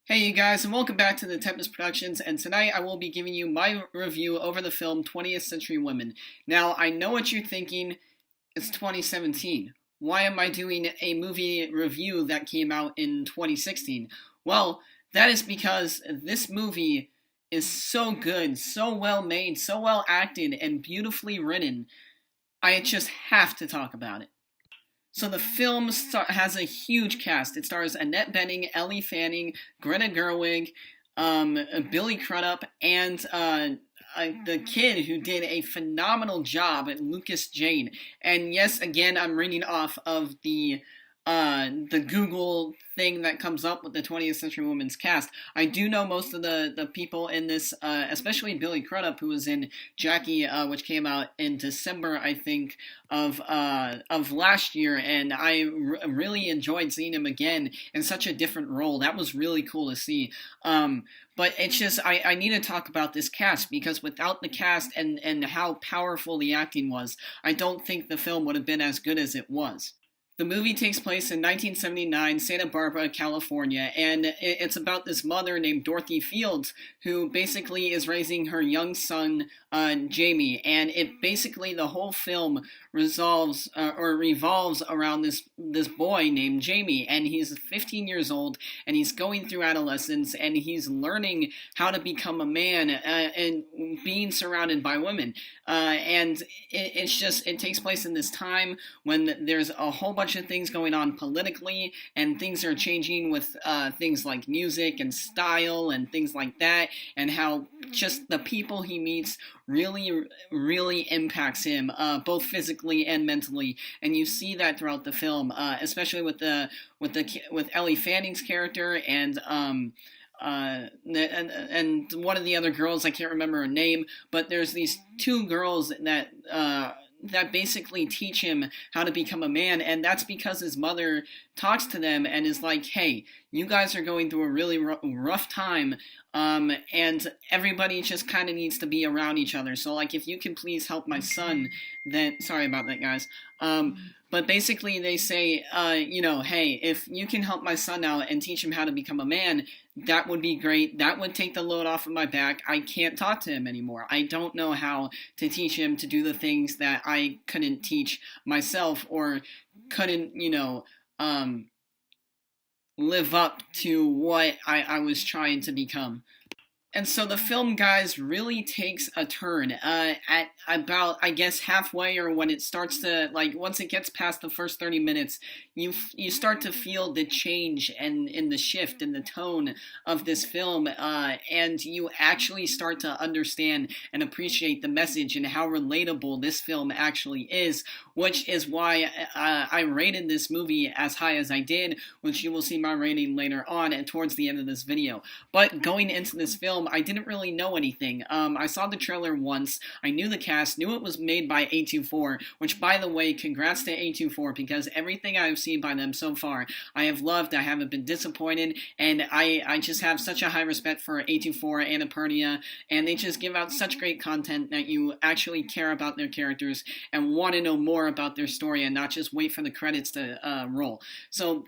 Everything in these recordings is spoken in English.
Hey you guys, and welcome back to the Tempest Productions, and tonight I will be giving you my review over the film 20th Century Women. Now, I know what you're thinking, it's 2017. Why am I doing a movie review that came out in 2016? Well, that is because this movie is so good, so well made, so well acted, and beautifully written. I just have to talk about it. So the film has a huge cast. It stars Annette Bening, Ellie Fanning, Greta Gerwig, Billy Crudup, and the kid who did a phenomenal job, Lucas Jane. And yes, again, I'm reading off of the Google thing that comes up with the 20th Century Women's cast. I do know most of the people in this, especially Billy Crudup, who was in Jackie, which came out in December, I think, of last year, and I really enjoyed seeing him again in such a different role. That was really cool to see. But it's just, I need to talk about this cast, because without the cast and how powerful the acting was, I don't think the film would have been as good as it was. The movie takes place in 1979, Santa Barbara, California, and it's about this mother named Dorothy Fields who basically is raising her young son, Jamie, and the whole film revolves around this boy named Jamie, and he's 15 years old, and he's going through adolescence, and he's learning how to become a man, and being surrounded by women, and it takes place in this time when there's a whole bunch of things going on politically, and things are changing with things like music and style and things like that, and how just the people he meets really impacts him, both physically and mentally, and you see that throughout the film, especially with Ellie Fanning's character and one of the other girls, I can't remember her name, but there's these two girls that basically teach him how to become a man, and that's because his mother talks to them and is like, hey, you guys are going through a really rough time, and everybody just kind of needs to be around each other, so like, if you can please help my son, then, sorry about that, guys, but basically they say, hey, if you can help my son out and teach him how to become a man, that would be great. That would take the load off of my back. I can't talk to him anymore. I don't know how to teach him to do the things that I couldn't teach myself, or couldn't, live up to what I was trying to become. And so the film, guys, really takes a turn at about, I guess, halfway, or when it starts to, like, once it gets past the first 30 minutes, you start to feel the change and in the shift in the tone of this film, and you actually start to understand and appreciate the message and how relatable this film actually is, which is why I rated this movie as high as I did, which you will see my rating later on and towards the end of this video. But going into this film, I didn't really know anything. I saw the trailer once, I knew the cast, knew it was made by A24, which, by the way, congrats to A24, because everything I've seen by them so far, I have loved, I haven't been disappointed, and I just have such a high respect for A24, Annapurna, and they just give out such great content that you actually care about their characters and want to know more about their story and not just wait for the credits to roll. So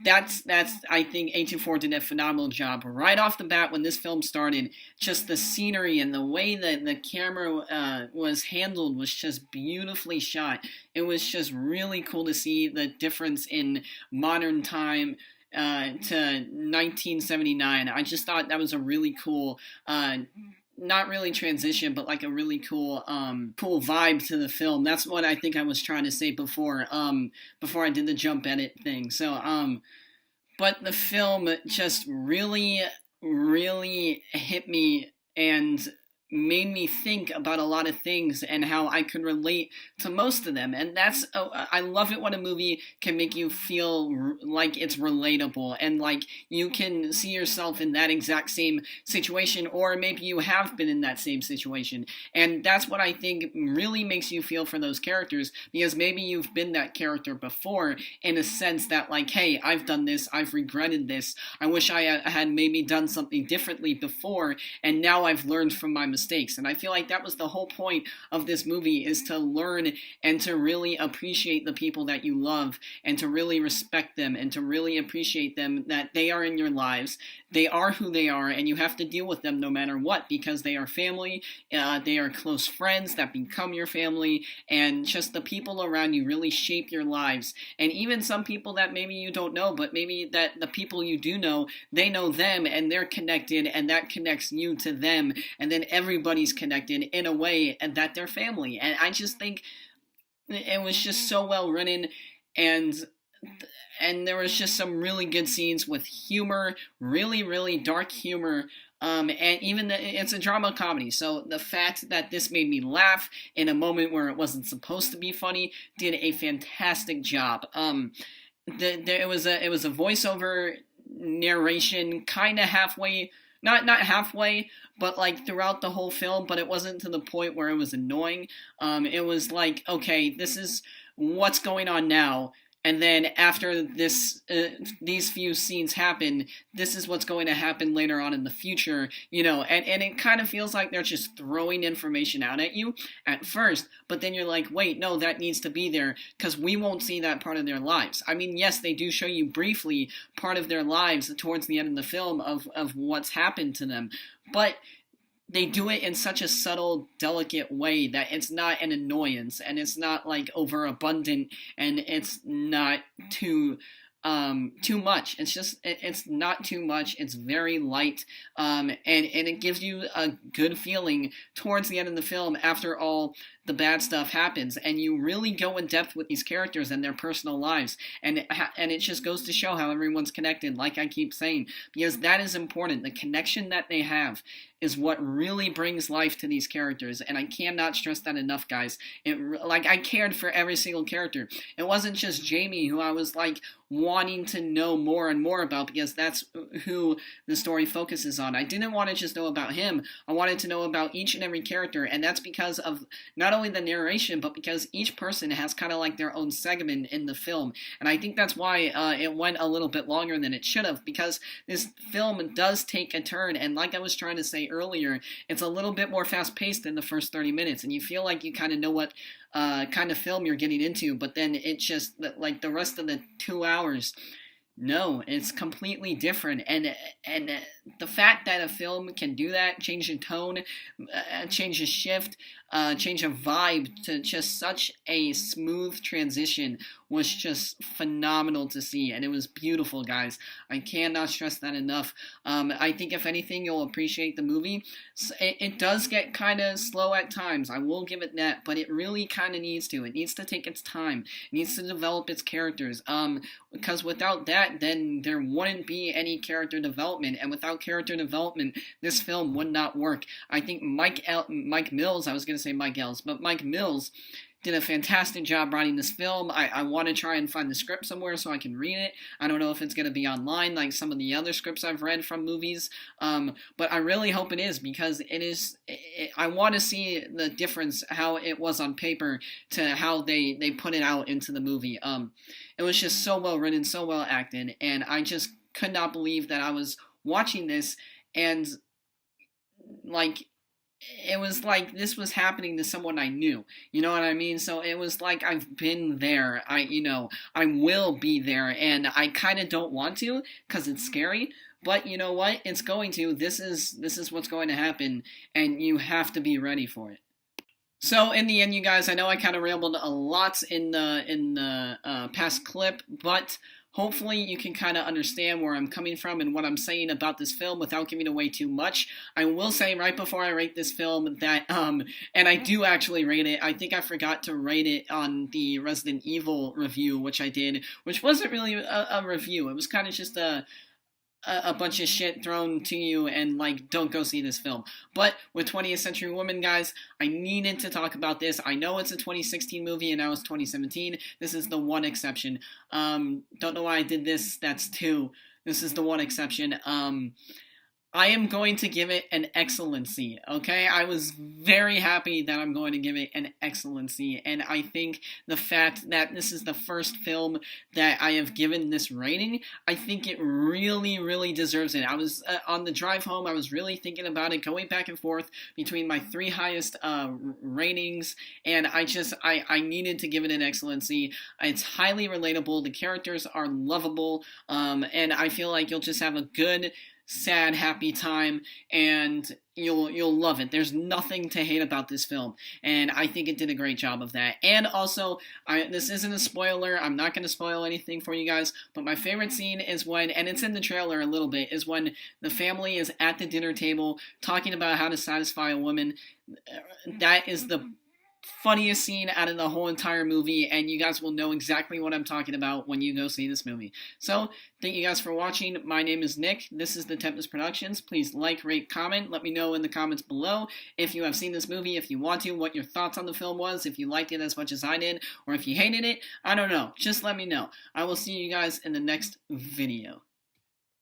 that's I think A24 did a phenomenal job right off the bat when this film started. Just the scenery and the way that the camera was handled was just beautifully shot. It was just really cool to see the difference in modern time to 1979. I just thought that was a really cool not really transition, but like a really cool vibe to the film. That's what I think I was trying to say before I did the jump edit thing. So but the film just really hit me and made me think about a lot of things and how I could relate to most of them. And that's, I love it when a movie can make you feel like it's relatable and like you can see yourself in that exact same situation, or maybe you have been in that same situation. And that's what I think really makes you feel for those characters, because maybe you've been that character before, in a sense that, like, hey, I've done this, I've regretted this, I wish I had maybe done something differently before, and now I've learned from my mistakes. mistakes. And I feel like that was the whole point of this movie, is to learn and to really appreciate the people that you love, and to really respect them, and to really appreciate them, that they are in your lives. They are who they are, and you have to deal with them no matter what, because they are family, they are close friends that become your family, and just the people around you really shape your lives. And even some people that maybe you don't know, but maybe that the people you do know, they know them, and they're connected, and that connects you to them, and then everybody's connected in a way, and that they're family. And I just think it was just so well written, and there was just some really good scenes with humor, really, really dark humor. And even it's a drama comedy, so the fact that this made me laugh in a moment where it wasn't supposed to be funny did a fantastic job. It was a voiceover narration, kind of halfway, not halfway, but like throughout the whole film, but it wasn't to the point where it was annoying. It was like, okay, this is what's going on now, and then after this, these few scenes happen, this is what's going to happen later on in the future, and it kind of feels like they're just throwing information out at you at first, but then you're like, wait, no, that needs to be there, because we won't see that part of their lives. I mean, yes, they do show you briefly part of their lives towards the end of the film of what's happened to them, but they do it in such a subtle, delicate way that it's not an annoyance, and it's not like overabundant, and it's not too much. It's just, it's not too much. It's very light, and it gives you a good feeling towards the end of the film after all the bad stuff happens, and you really go in depth with these characters and their personal lives, and it just goes to show how everyone's connected, like I keep saying, because that is important. The connection that they have is what really brings life to these characters, and I cannot stress that enough, guys. I cared for every single character. It wasn't just Jamie, who I was like wanting to know more and more about, because that's who the story focuses on. I didn't want to just know about him. I wanted to know about each and every character, and that's because of not only the narration, but because each person has kind of like their own segment in the film. And I think that's why it went a little bit longer than it should have, because this film does take a turn, and like I was trying to say earlier, it's a little bit more fast-paced in the first 30 minutes, and you feel like you kind of know what kind of film you're getting into, but then it just, like the rest of the 2 hours, no, it's completely different, and the fact that a film can do that, change a tone, change a shift, change a vibe to just such a smooth transition was just phenomenal to see, and it was beautiful, guys. I cannot stress that enough. I think if anything, you'll appreciate the movie. It does get kind of slow at times, I will give it that, but it really kind of needs to. It needs to take its time. It needs to develop its characters, because without that, then there wouldn't be any character development, and without character development, this film would not work. I think Mike Mills, I was going to say Mike Ells, but Mike Mills did a fantastic job writing this film. I want to try and find the script somewhere so I can read it. I don't know if it's going to be online like some of the other scripts I've read from movies, but I really hope it is, because I want to see the difference, how it was on paper to how they put it out into the movie. It was just so well written, so well acted, and I just could not believe that I was watching this, and like, it was like this was happening to someone I knew, you know what I mean? So it was like I've been there, I will be there, and I kind of don't want to, because it's scary, but you know what? It's going to. This is what's going to happen, and you have to be ready for it. So in the end, you guys, I know I kind of rambled a lot in the past clip, but hopefully you can kind of understand where I'm coming from and what I'm saying about this film without giving away too much. I will say right before I rate this film that, and I do actually rate it, I think I forgot to rate it on the Resident Evil review, which I did, which wasn't really a review. It was kind of just a bunch of shit thrown to you and like, don't go see this film. But with 20th Century Woman, guys, I needed to talk about this. I know it's a 2016 movie and now it's 2017. This is the one exception. Don't know why I did this. That's two. This is the one exception. I am going to give it an excellency, okay? I was very happy that I'm going to give it an excellency, and I think the fact that this is the first film that I have given this rating, I think it really, really deserves it. I was, on the drive home, I was really thinking about it, going back and forth between my three highest ratings, and I needed to give it an excellency. It's highly relatable, the characters are lovable, and I feel like you'll just have a good, sad, happy time, and you'll love it. There's nothing to hate about this film, and I think it did a great job of that. And also, this isn't a spoiler. I'm not going to spoil anything for you guys, but my favorite scene is when, and it's in the trailer a little bit, is when the family is at the dinner table talking about how to satisfy a woman. That is the funniest scene out of the whole entire movie, and you guys will know exactly what I'm talking about when you go see this movie. So, thank you guys for watching. My name is Nick. This is the Tempest Productions. Please like, rate, comment. Let me know in the comments below if you have seen this movie, if you want to, what your thoughts on the film was, if you liked it as much as I did, or if you hated it. I don't know. Just let me know. I will see you guys in the next video.